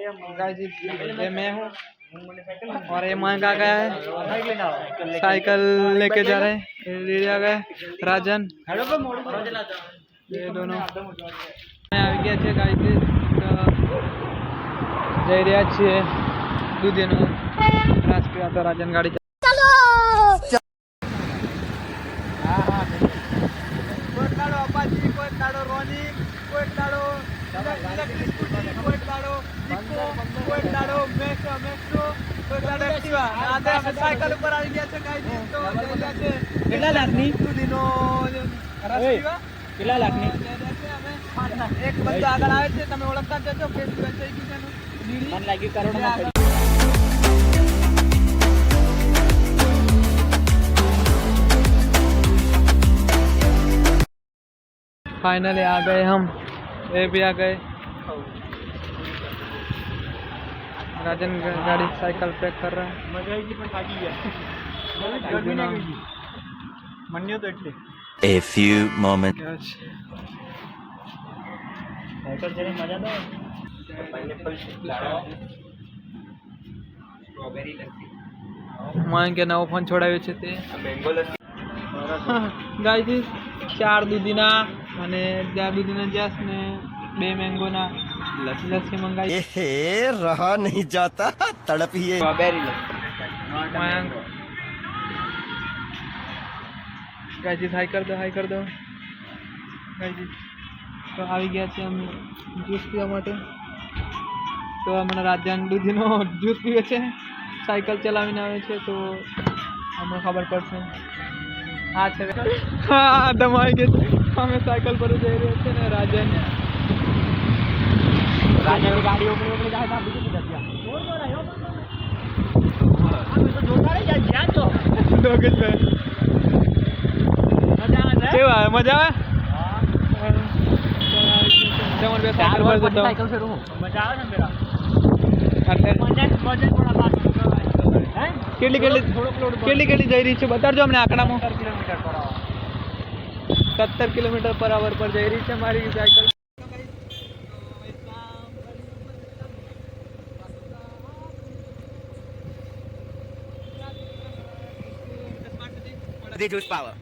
ये मैं हूँ और ये महंगा गया है साइकिल लेके जा रहे हैं ले जा गए राजन ये दोनों આવી ગયા છે ગાઈઝ જઈ રહ્યા છીએ દૂધીનો રાષ્ટ્રીય તો રાજન ગાડી ચાલો હા હા કોઈ દાડો અપાચી કોઈ દાડો રોની કોઈ દાડો ઇલેક્ટ્રિક સ્કૂટી કોઈ દાડો ઇકો કોઈ દાડો મેટ્રો કોઈ દાડો એક્ટિવા આજે અમે સાયકલ ઉપર આવી ગયા છે ગાઈઝ તો જઈ રહ્યા છે કેટલા લાખની દૂધીનો રાષ્ટ્રીય કેટલા લાખની એક બંદો આગળ આવે છે તમે ઓળખતા જશો ફેસબુક થઈ ગયું છે મને લાગ્યું કરોડમાં फाइनली आ गए हम ये भी आ गए राजन गाड़ी साइकिल पैक कर रहा है मजा आएगी पण थाकी गया गर्मी नहीं गई मन्यो तो એટલે A few moments साइकिल चले मजा तो पाइनएप्पल स्ट्रॉबेरी लस्सी मां के नવો ફોન છોડાવ્યો છે તે મેંગો લસ્સી ગાઈસ 4 દૂધીના અને 4 દૂધીના જ્યાસ ને 2 મેંગોના લસ્સી મંગાઈ ए रहा नहीं जाता तड़प ही है स्ट्रॉबेरी लस्सी गाइस हाई कर दो गाइस तो આવી ગયા છે અમે જ્યુસ પીવા માટે તો અમને રાજન દૂધીનો જ્યુસ પીવે છે સાયકલ ચલાવીને આવે છે તો અમને ખબર પડશે હા છે હા દમાઈ ગઈ અમે સાયકલ પર જઈ રહ્યા છે ને રાજનની ગાડી ઉપર જાય તો બીજું જગ્યા તો જોતા રહી જાય તો ડોગેશ ભાઈ કેવા મજા આવે जमन पे साइकिल पर देता हूं साइकिल से रहूं मजा आवे ने मेरा मजा थोड़ा बात है केली केली જઈ રહી છે બતાડજો અમને આંકડામાં 70 કિલોમીટર પર અવર પર જઈ રહી છે મારી સાયકલ The juice power